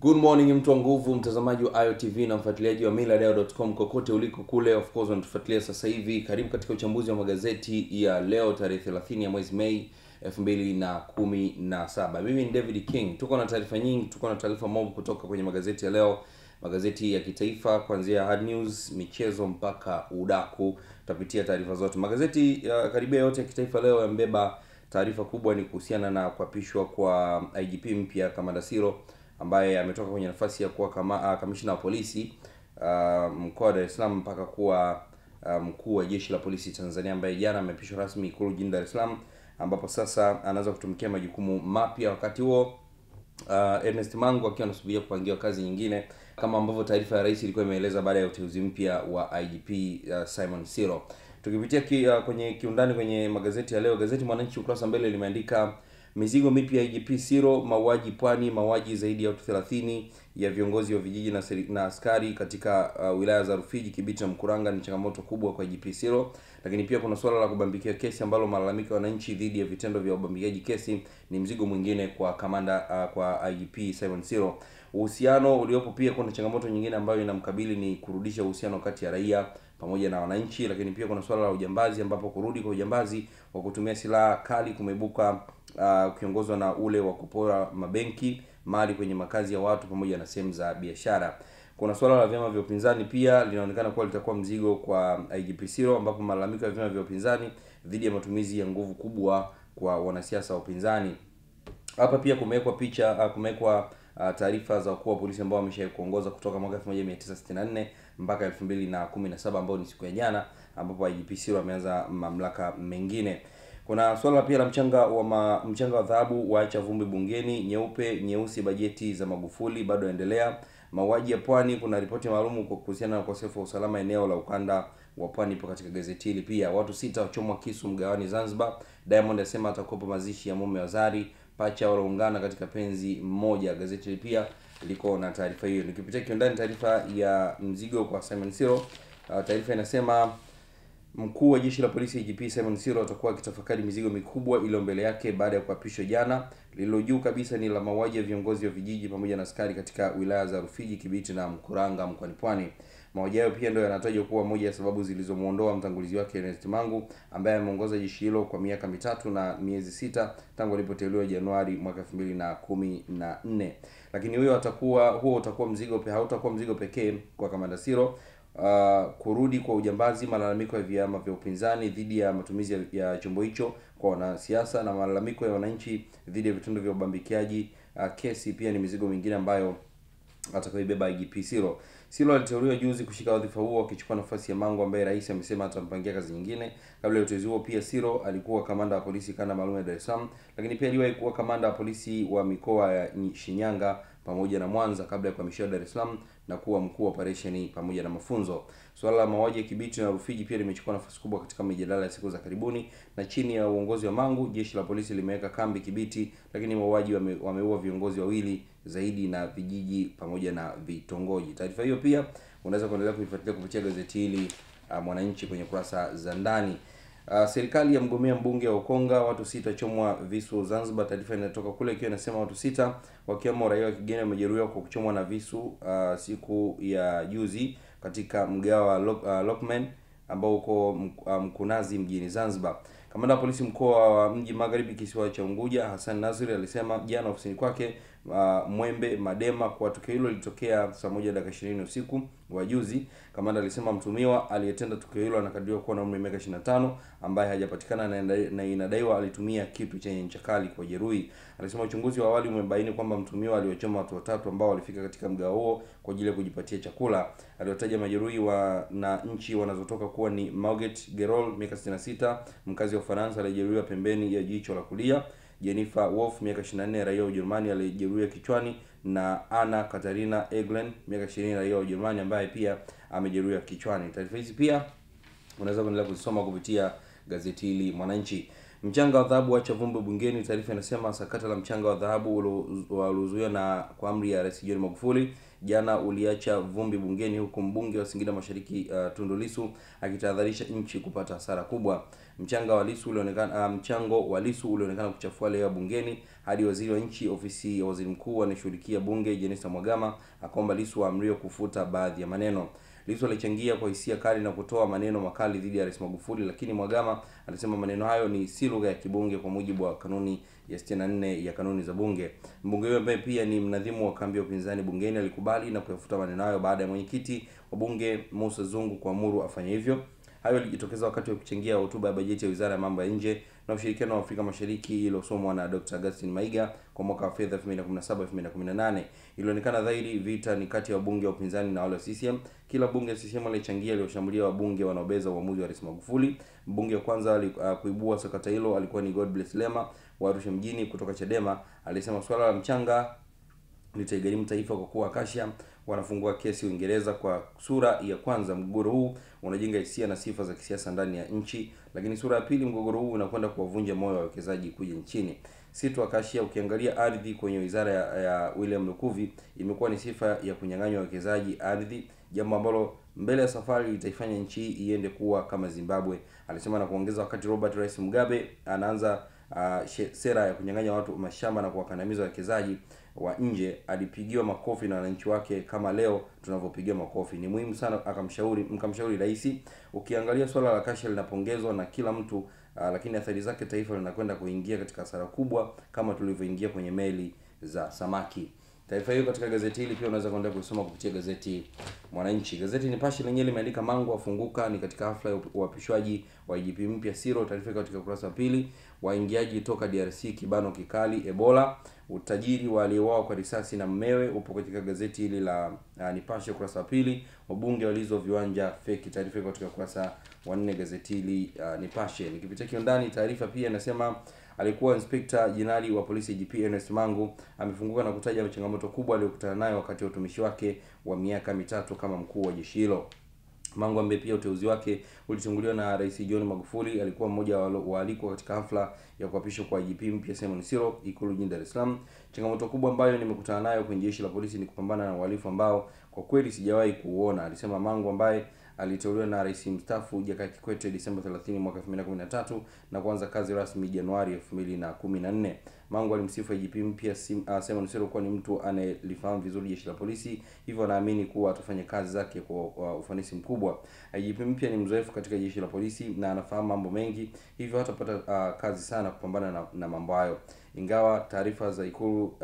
Good morning mtu wa nguvu, mtazamaji wa IOTV na mfuatiliaji wa millardayo.com kokote uliko kule. Of course unatufuatilia sasa hivi. Karibu katika uchambuzi wa magazeti ya leo tarehe 30 ya mwezi Mei 2017. Mimi ni David King. Tuko na taarifa nyingi, tuko na taarifa mob kutoka kwenye magazeti ya leo. Magazeti ya kitaifa kuanzia hard news, michezo mpaka udaku. Tutapitia taarifa zote. Magazeti karibia yote ya kitaifa leo yambeba taarifa kubwa ni kuhusiana na kuapishwa kwa IGP mpya Kamanda Siro, ambaye ametoka kwenye nafasi ya kuwa kamishna wa polisi mkoa wa Dar es Salaam mpaka kuwa mkuu wa jeshi la polisi Tanzania, ambaye jana ameapishwa rasmi Ikulu jijini Dar es Salaam, ambapo sasa anaanza kutumikia majukumu mapya. Wakati huo Ernest Mangu akiwa anasubiria kupangiwa kazi nyingine, kama ambavyo taarifa ya rais ilikuwa imeeleza baada ya uteuzi mpya wa IGP Simon Siro. Tukipitia kwenye kiundani kwenye magazeti ya leo, gazeti Mwananchi ukurasa mbele limeandika mizigo mipya ya IGP Siro, mauaji Pwani, mauaji zaidi ya watu 30 ya viongozi wa vijiji na askari katika wilaya za Rufiji, Kibiti na Mkuranga ni changamoto kubwa kwa IGP Siro. Lakini pia kuna swala la kubambikia kesi ambalo malalamiko ya wananchi dhidi ya vitendo vya ubambikiaji kesi ni mzigo mwingine kwa kwa IGP Simon Siro. Uhusiano uliopo pia, kuna changamoto nyingine ambayo inamkabili ni kurudisha uhusiano kati ya raia pamoja na wananchi. Lakini pia kuna swala la ujambazi, ambapo kurudi kwa ujambazi wa kutumia silaha kali kumebuka ukiongozwa na ule wa kupora mabenki, mali kwenye makazi ya watu pamoja na sehemu za biashara. Kuna swala la vyama vya upinzani pia linaonekana kuwa litakuwa mzigo kwa IGP Siro, ambapo malalamiko ya vyama vya upinzani dhidi ya matumizi ya nguvu kubwa kwa wanasiasa wa upinzani. Hapa pia kumewekwa taarifa za wakuu wa polisi ambao wameshawahi kuongoza kutoka mwaka 1964 mpaka 2017, ambao ni siku ya jana, ambapo IGP Siro ameanza mamlaka mengine. Kuna swala pia la mchanga wa dhahabu waacha vumbi bungeni, nyeupe nyeusi bajeti za Magufuli bado endelea. Mauaji ya Pwani, kuna ripoti maalum kuhusiana na ukosefu wa usalama eneo la ukanda wa Pwani ipo katika gazeti hili pia. Watu 6 wachomwa kisu mgawani Zanzibar. Diamond asema atakopa mazishi ya mume wa Zari. Pacha wanaungana katika penzi mmoja. Gazeti hili pia liko na taarifa hiyo. Nikipitia kiundani taarifa ya mzigo kwa Simon Siro, taarifa inasema mkuu wa jeshi la polisi IGP Simon Siro atakuwa akitafakari mizigo mikubwa iliyo mbele yake baada ya kuapishwa jana. Lililo juu kabisa ni la mauaji ya viongozi wa vijiji pamoja na askari katika wilaya za Rufiji, Kibiti na Mkuranga mkoani Pwani. Mauaji hayo pia ndio yanatajwa kuwa moja ya sababu zilizomuondoa mtangulizi wake Ernest Mangu, ambaye ameongoza jeshi hilo kwa miaka 3 na miezi 6 tangu alipoteuliwa Januari mwaka 2014. Lakini huo utakuwa mzigo hautakuwa mzigo pekee kwa Kamanda Siro. Kurudi kwa ujambazi, malalamiko ya vyama vya upinzani dhidi ya matumizi ya chombo hicho kwa wanasiasa, na malalamiko ya wananchi dhidi ya vitendo vya ubambikiaji kesi pia ni mizigo mingine ambayo atakayoibeba IGP Siro. Siro aliteuliwa juzi kushika wadhifa huo akichukua nafasi ya Mangu, ambaye rais amesema atampangia kazi nyingine. Kabla ya uteuzi huo pia Siro alikuwa kamanda wa polisi kanda maalum ya Dar es Salaam, lakini pia aliwahi kuwa kamanda wa polisi wa mikoa ya Shinyanga pamoja na Mwanza kabla ya kuhamishwa Dar es Salaam na kuwa mkuu wa operesheni pamoja na mafunzo. Swala la mauaji ya Kibiti na Rufiji pia limechukua nafasi kubwa katika mijadala ya siku za karibuni, na chini ya uongozi wa Mangu jeshi la polisi limeweka kambi Kibiti, lakini mauaji wameua viongozi wawili zaidi na vijiji pamoja na vitongoji. Taarifa hiyo pia unaweza kuendelea kuifuatilia kupitia gazeti hili Mwananchi kwenye kurasa za ndani. Serikali ya mgomea mbunge wa Ukonga, watu 6 chomwa visu Zanzibar. Taarifa inatoka kule ikiwa inasema watu 6 wakiwemo raia wa kigeni wamejeruhiwa kwa kuchomwa na visu siku ya juzi katika mgawa wa Lokman ambao uko Mkunazi mjini Zanzibar. Kamanda wa polisi mkoa wa Mji Magharibi kisiwa cha Unguja Hassan Nazri alisema jana ofisini kwake Mwembe Madema kwa tukio hilo lilitokea saa 1:20 usiku wa juzi. Kamanda alisema mtumiwa aliyetenda tukio hilo anakadiriwa kuwa na umri wa miaka 25, ambaye hajapatikana na inadaiwa alitumia kitu chenye ncha kali kwa jeruhi. Alisema uchunguzi wa awali umebaini kwamba mtumiwa aliwachoma watu 3 ambao walifika katika mgao huo kwa ajili ya kujipatia chakula. Aliwataja majeruhi na nchi wanazotoka kuwa ni Mauget Gerol miaka 66, mkazi wa Ufaransa aliyejeruhiwa pembeni ya jicho la kulia, Jennifer Wolf miaka 24 raia wa Ujerumani aliyejeruhiwa kichwani, na Anna Katarina Eglen miaka 20 raia wa Ujerumani ambaye pia amejeruhiwa kichwani. Taarifa hizi pia unaweza kuendelea kuzisoma kupitia gazeti hili Mwananchi. Mchanga wa dhahabu acha vumbi bungeni. Taarifa inasema sakata la mchanga wa dhahabu uliozuiwa na kwa amri ya Rais John Magufuli jana uliacha vumbi bungeni, huku mbunge wa Singida Mashariki Tundu Lissu akitahadharisha nchi kupata hasara kubwa. Mchango wa Lissu ulionekana kuchafua leo bungeni hadi waziri wa nchi ofisi ya waziri mkuu anashughulikia bunge Jenista Mwagama akaomba Lissu aamriwe kufuta baadhi ya maneno. Lissu alichangia kwa hisia kali na kutoa maneno makali dhidi ya Rais Magufuli, lakini Mwagama alisema maneno hayo ni si lugha ya kibunge kwa mujibu wa kanuni ya 64 ya kanuni za bunge. Mbunge huyo ambaye pia ni mnadhimu wa kambi ya upinzani bungeni alikubali na kuyafuta maneno hayo baada ya mwenyekiti wa bunge Musa Zungu kuamuru afanye hivyo. Hayo yalijitokeza wakati wa kuchangia hotuba ya bajeti ya Wizara ya Mambo ya Nje na Ushirikiano wa Afrika Mashariki iliyosomwa na Dr. Augustine Maiga kwa mwaka wa fedha 2017-2018. Ilionekana dhahiri vita ni kati ya wabunge wa upinzani na wale wa CCM. Kila bunge wa CCM alichangia aliyoshambulia wabunge wanaobeza uamuzi wa Rais Magufuli. Mbunge wa kwanza kuibua sakata hilo alikuwa ni God Bless Lema wa Arusha mjini kutoka Chadema. Alisema swala la mchanga litaigharimu taifa kwa kuwa Acacia wanafungua kesi Uingereza. Kwa sura ya kwanza, mgogoro huu unajenga hisia na sifa za kisiasa ndani ya nchi, lakini sura ya pili, mgogoro huu unakwenda kuwavunja moyo wa wawekezaji kuja nchini. Si tu Acacia, ukiangalia ardhi kwenye wizara ya William Lukuvi imekuwa ni sifa ya kunyang'anywa wawekezaji ardhi, jambo ambalo mbele ya safari litaifanya nchi iende kuwa kama Zimbabwe, alisema na kuongeza. Wakati Robert Rais Mugabe anaanza sera ya kunyang'anya watu mashamba na kuwakandamiza wawekezaji wa nje, alipigiwa makofi na wananchi wake kama leo tunavyopigia makofi. Ni muhimu sana mkamshauri rais. Ukiangalia swala la Acacia linapongezwa na kila mtu, lakini athari zake taifa linakwenda kuingia katika hasara kubwa kama tulivyoingia kwenye meli za samaki. Taarifa hiyo katika gazeti hili pia unaweza kwenda kusoma kupitia gazeti Mwananchi. Gazeti Nipashe lenyewe limeandika Mangu afunguka ni katika hafla ya uapishwaji wa IGP mpya Siro. Taarifa katika ukurasa wa pili. Waingiaji toka DRC kibano kikali Ebola. Utajiri wa aliyeuawa kwa risasi na mmewe upo katika gazeti hili la Nipashe ukurasa wa pili. Wabunge walizo viwanja feki. Taarifa katika ukurasa wa 4 gazeti hili Nipashe. Nikipitia kiundani, taarifa pia inasema alikuwa Inspekta Jenerali wa Polisi IGP Ernest Mangu amefunguka na kutaja changamoto kubwa aliyokutana nayo wakati wa utumishi wake wa miaka 3 kama mkuu wa jeshi hilo. Mangu ambaye pia uteuzi wake ulitunguliwa na Rais John Magufuli alikuwa mmoja wa waalikwa katika hafla ya kuapishwa kwa IGP mpya Simon Siro Ikulu jijini Dar es Salaam. Changamoto kubwa ambayo nimekutana nayo kwenye jeshi la polisi ni kupambana na uhalifu ambao kwa kweli sijawahi kuuona, alisema Mangu ambaye aliteuliwa na Rais mstaafu Jakaya Kikwete Disemba 30 mwaka 2013 na kuanza kazi rasmi Januari 2014. Mangu alimsifu IGP mpya Simon Siro kuwa ni mtu anayelifahamu vizuri jeshi la polisi, hivyo anaamini kuwa atafanya kazi zake kwa ufanisi mkubwa. IGP mpya ni mzoefu katika jeshi la polisi na anafahamu mambo mengi, hivyo hatapata kazi sana kupambana na mambo hayo. Ingawa taarifa za Ikulu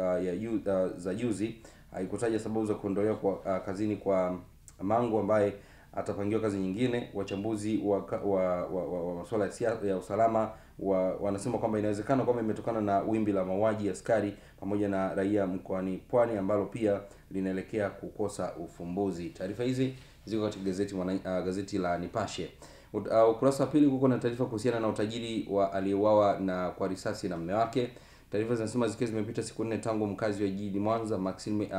za juzi haikutaja sababu za kuondolewa kwa kazini kwa Mangu ambaye atapangiwa kazi nyingine, wachambuzi wa masuala ya usalama wanasema kwamba inawezekana kwamba imetokana na wimbi la mauaji ya askari pamoja na raia mkoani Pwani ambalo pia linaelekea kukosa ufumbuzi. Taarifa hizi ziko katika gazeti la Nipashe. Ukurasa wa pili kuko na taarifa kuhusiana na utajiri wa aliyeuawa na kwa risasi na mume wake. Taarifa zinasema zikiwa zimepita siku 4 tangu mkazi wa jijini Mwanza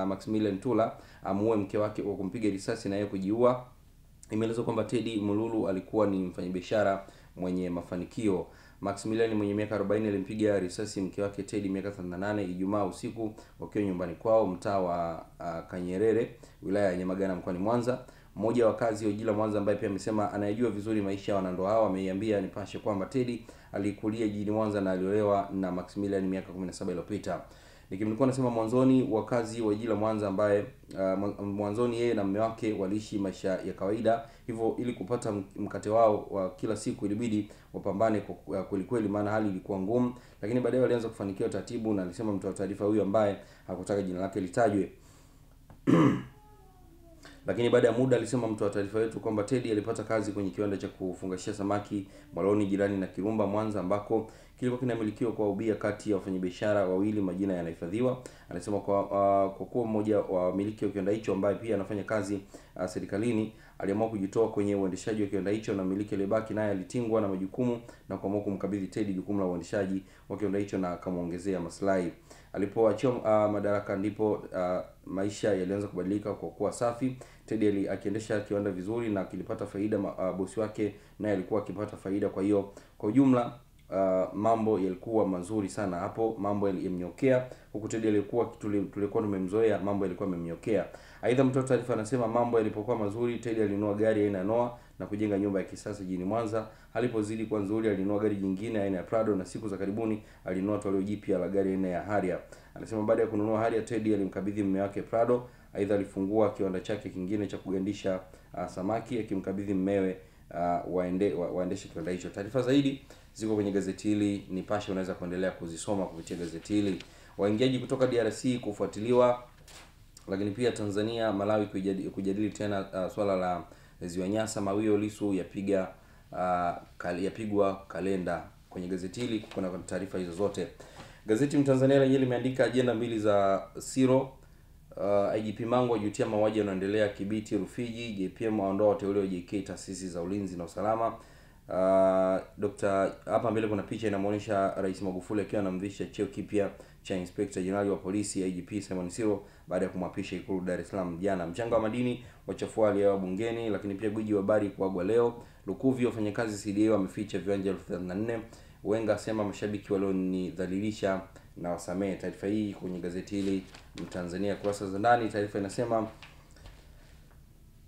Maximilian Tula amuue mke wake kwa kumpiga risasi na yeye kujiua. Imeelezwa kwamba Teddy Mululu alikuwa ni mfanyabiashara mwenye mafanikio. Maximilian mwenye miaka 40 alimpiga risasi mke wake Teddy miaka 38 Ijumaa usiku wakiwa nyumbani kwao mtaa wa Kanyerere wilaya ya Nyamagana mkoani Mwanza. Mmoja wa wakazi wa jiji la Mwanza ambaye pia amesema anayejua vizuri maisha ya wanandoa hao ameiambia Nipashe kwamba Teddy alikulia jijini Mwanza na aliolewa na Maximilian miaka 17 iliyopita. Nikimlikuwa nasema mwanzoni wakazi wa jiji la Mwanza ambaye mwanzoni yeye na mume wake waliishi maisha ya kawaida, hivyo ili kupata mkate wao wa kila siku ilibidi wapambane kweli kweli, maana hali ilikuwa ngumu, lakini baadaye walianza kufanikiwa taratibu, na alisema mtoa taarifa huyu ambaye hakutaka jina lake litajwe. Lakini baada ya muda alisema mtu wa taarifa yetu kwamba Teddy alipata kazi kwenye kiwanda cha kufungashia samaki Mwaloni jirani na Kirumba Mwanza, ambako kilikuwa kinamilikiwa kwa ubia kati ya wafanyabiashara wawili, majina yanahifadhiwa. Anasema kwa kuwa mmoja wa wamiliki wa kiwanda hicho ambaye pia anafanya kazi serikalini aliamua kujitoa kwenye uendeshaji wa kiwanda hicho, na mmiliki aliyebaki naye alitingwa na majukumu na kuamua kumkabidhi Teddy jukumu la uendeshaji wa kiwanda hicho na akamuongezea maslahi. Alipoachiwa madaraka ndipo maisha yalianza kubadilika kwa kuwa safi. Teddy akiendesha kiwanda vizuri na kilipata faida, bosi wake naye alikuwa akipata faida. Kwa hiyo kwa ujumla mambo yalikuwa mazuri sana hapo, mambo yalimnyokea, huku Teddy alikuwa tulikuwa tumemzoea, mambo yalikuwa yamemnyokea. Aidha, mtoto taarifa anasema mambo yalipokuwa mazuri, Teddy alinunua gari aina ya Noah na kujenga nyumba ya kisasa jijini Mwanza. Alipozidi kuwa nzuri, alinunua gari jingine aina ya Prado, na siku za karibuni alinunua toleo jipya la gari aina ya Harrier. Anasema baada ya kununua Harrier, Teddy alimkabidhi mume wake Prado. Aidha, alifungua kiwanda chake kingine cha kugandisha samaki, akimkabidhi mmewe waendeshe kiwanda hicho. Taarifa zaidi ziko kwenye gazeti hili Nipashe, unaweza kuendelea kuzisoma kupitia gazeti hili. Waingiaji kutoka DRC kufuatiliwa, lakini pia Tanzania Malawi kujadili tena swala la Ziwa Nyasa. Mawio Lissu yapigwa kalenda. Kwenye gazeti hili kuna taarifa hizo zote. Gazeti Mtanzania lenyewe limeandika ajenda mbili za Siro. IGP Mangu ajutia mauaji yanaendelea Kibiti Rufiji. JPM aondoa wateuliwa JK taasisi za ulinzi na usalama. Hapa mbele kuna picha inamuonyesha Rais Magufuli akiwa anamvisha cheo kipya cha Inspector General wa polisi IGP Simon Siro baada ya kumwapisha Ikulu Dar es Salaam jana. Mchanga wa madini wachafua hali ya bungeni, lakini pia gwiji wa habari kuagwa leo. Lukuvi wafanyakazi CDA wameficha viwanja 1034. Wenga asema mashabiki walionidhalilisha na wasamee. Taarifa hii kwenye gazeti hili Mtanzania kurasa za ndani. Taarifa inasema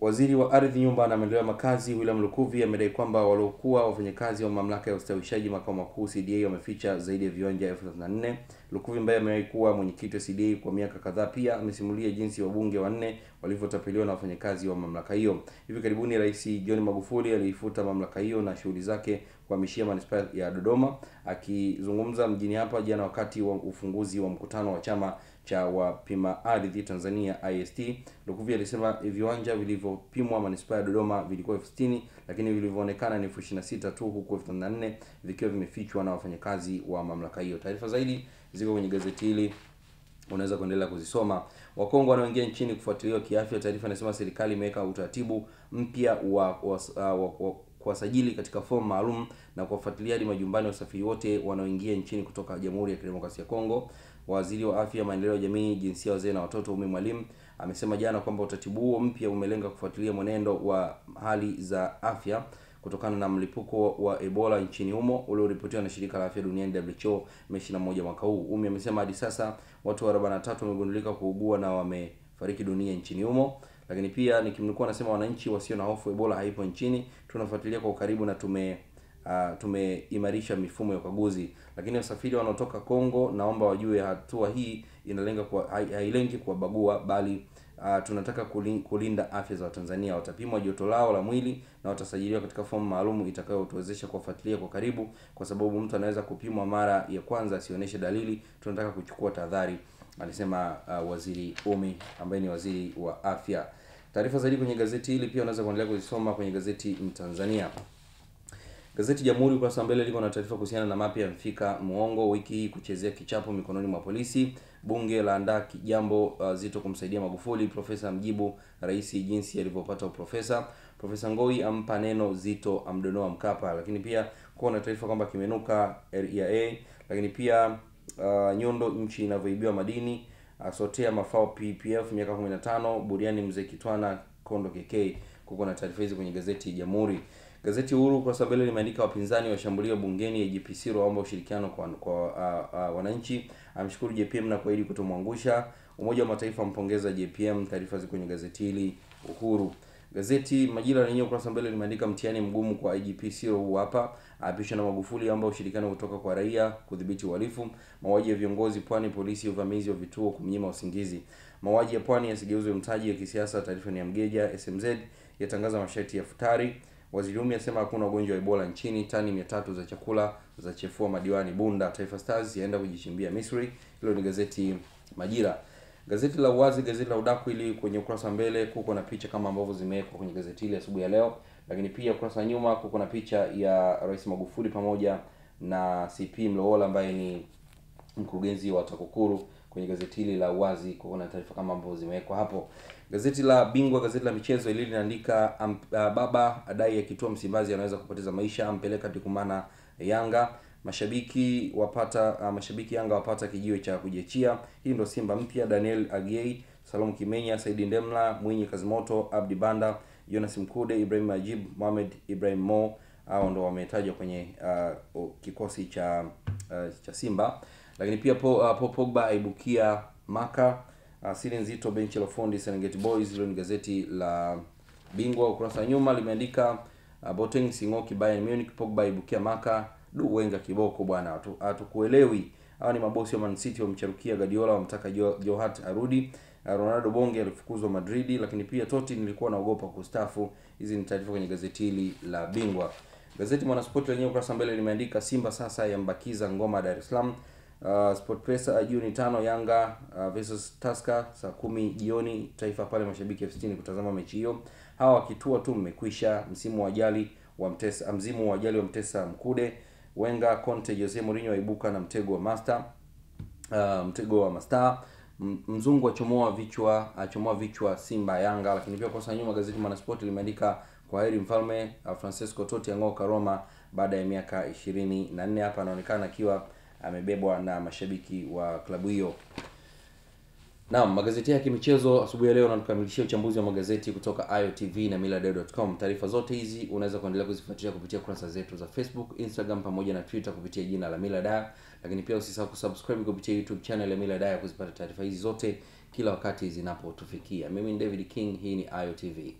Waziri wa Ardhi, Nyumba na Maendeleo ya Makazi William Lukuvi amedai kwamba waliokuwa wafanyakazi wa mamlaka ya ustawishaji makao makuu CDA wameficha zaidi ya viwanja 1034. Lukuvi ambaye amewahi kuwa mwenyekiti wa CDA kwa miaka kadhaa pia amesimulia jinsi wabunge wanne walivyotapeliwa na wafanyakazi wa mamlaka hiyo. Hivi karibuni Rais John Magufuli aliifuta mamlaka hiyo na shughuli zake kuhamishia manispaa ya Dodoma. Akizungumza mjini hapa jana wakati wa ufunguzi wa mkutano wa chama cha wapima ardhi Tanzania IST, Lukuvi alisema viwanja vilivyopimwa manispaa ya Dodoma vilikuwa 60, lakini vilivyoonekana ni 26 tu, huku 1034 vikiwa vimefichwa na wafanyakazi wa mamlaka hiyo. Taarifa zaidi ziko kwenye gazeti hili, unaweza kuendelea kuzisoma. Wakongo wanaoingia nchini kufuatiliwa kiafya. Taarifa inasema serikali imeweka utaratibu mpya wa kuwasajili katika fomu maalum na kuwafuatilia hadi majumbani wasafiri wote wanaoingia nchini kutoka Jamhuri ya Kidemokrasia ya Kongo. Waziri wa Afya, Maendeleo ya Jamii, Jinsia, Wazee na Watoto Ummy Mwalimu amesema jana kwamba utaratibu huo mpya umelenga kufuatilia mwenendo wa hali za afya kutokana na mlipuko wa Ebola nchini humo ulioripotiwa na shirika la afya duniani WHO Mei 21 mwaka huu. Ummy amesema hadi sasa watu 43 wamegundulika kuugua na wamefariki dunia nchini humo. Lakini pia nikimnukuu anasema wananchi wasio na hofu, Ebola haipo nchini, tunafuatilia kwa ukaribu na tumeimarisha mifumo ya ukaguzi. Lakini wasafiri wanaotoka Kongo naomba wajue hatua hii inalenga hailengi kuwabagua, bali tunataka kulinda afya za Watanzania. Watapimwa joto lao la mwili na watasajiliwa katika fomu maalum itakayotuwezesha kufuatilia kwa karibu, kwa sababu mtu anaweza kupimwa mara ya kwanza asionyeshe dalili. Tunataka kuchukua tahadhari, alisema Waziri Ummy ambaye ni waziri wa afya. Taarifa zaidi kwenye gazeti hili pia unaweza kuendelea kuzisoma kwenye gazeti Mtanzania. Gazeti Jamhuri ukurasa mbele liko na taarifa kuhusiana na mapya Mfika Muongo wiki hii kuchezea kichapo mikononi mwa polisi. Bunge laandaa jambo zito kumsaidia Magufuli. Profesa mjibu rais jinsi alivyopata uprofesa. Profesa Ngoi ampa neno zito amdonoa Mkapa. Lakini pia kuna taarifa kwamba kimenuka RIA. Lakini pia Nyondo nchi inavyoibiwa madini. Sotea mafao PPF miaka 15. Buriani mzee Kitwana Kondo KK. Kuko na taarifa hizi kwenye gazeti Jamhuri. Gazeti Uhuru kwa sababu limeandika wapinzani washambulia bungeni, IGP Siro waomba ushirikiano kwa wananchi. Amshukuru JPM na kuahidi kutomwangusha. Umoja wa Mataifa mpongeza JPM. Taarifa ziko kwenye gazeti hili Uhuru. Gazeti Majira lenyewe ukurasa mbele limeandika mtihani mgumu kwa IGP Siro huu hapa. Apisha na Magufuli amba ushirikiano kutoka kwa raia kudhibiti uhalifu. Mauaji ya viongozi Pwani, polisi uvamizi wa vituo kumnyima usingizi. Mauaji ya Pwani yasigeuzwe mtaji ya kisiasa. Taarifa ni ya Mgeja. SMZ yatangaza masharti ya futari. Waziri Ummy asema hakuna ugonjwa wa Ebola nchini. Tani 300 za chakula za chefua madiwani Bunda. Taifa Stars yaenda kujichimbia Misri. Hilo ni gazeti Majira. Gazeti la Uwazi, gazeti la Udaku ili kwenye ukurasa mbele kuko na picha kama ambavyo zimewekwa kwenye gazeti ile asubuhi ya leo. Lakini pia ukurasa nyuma kuko na picha ya Rais Magufuli pamoja na CP Mlowola ambaye ni mkurugenzi wa TAKUKURU. Kwenye gazeti hili la Uwazi kuko na taarifa kama ambavyo zimewekwa hapo. Gazeti la Bingwa, gazeti la michezo ili linaandika baba adai akitua Msimbazi anaweza kupoteza maisha, ampeleka Tikumana Yanga. Mashabiki Yanga wapata kijiwe cha kujiachia. Hii ndio Simba mpya. Daniel Agiei, Salom Kimenya, Saidi Ndemla, Mwinyi Kazimoto, Abdi Banda, Jonas Mkude, Ibrahim Majib, Mohamed Ibrahim Mo, hao ndo wametajwa kwenye kikosi cha Simba. Lakini pia Pogba aibukia Maka. Siri nzito benchi la fundi Serengeti Boys. Hilo ni gazeti la Bingwa. Ukurasa wa nyuma limeandika Boateng Singoki Bayern Munich, Pogba aibukia Maka. Wenga kiboko bwana, hatukuelewi. Hawa ni mabosi wa Man City wamcharukia Guardiola, wamtaka Johat arudi. Ronaldo bonge alifukuzwa Madrid, lakini pia Totti nilikuwa naogopa kustafu. Hizi ni taarifa kwenye gazeti hili la Bingwa. Gazeti Mwanaspoti lenyewe ukurasa mbele limeandika Simba sasa yambakiza ngoma Dar es Salaam. SportPesa Juni 5 Yanga versus Tusker saa 10 jioni. Taifa pale mashabiki 60 kutazama mechi hiyo. Hawa wakitua tu mmekwisha. Msimu wa ajali wa Mtesa Mkude. Wenga Conte Jose Mourinho waibuka na mtego wa Mastaa. Mzungu achomoa vichwa Simba Yanga. Lakini pia kwa nyuma gazeti Mwanaspoti limeandika kwa heri mfalme Francesco Totti ang'oka Roma baada ya miaka 24. Hapa anaonekana akiwa amebebwa na mashabiki wa klabu hiyo. Naam, magazeti ya kimichezo asubuhi ya leo na tukamilishia uchambuzi wa magazeti kutoka IOTV na millardayo.com. Taarifa zote hizi unaweza kuendelea kuzifuatilia kupitia kurasa zetu za Facebook, Instagram pamoja na Twitter kupitia jina la Millardayo. Lakini pia usisahau kusubscribe kupitia YouTube channel ya Millardayo kuzipata taarifa hizi zote kila wakati zinapotufikia. Mimi ni David King, hii ni IOTV.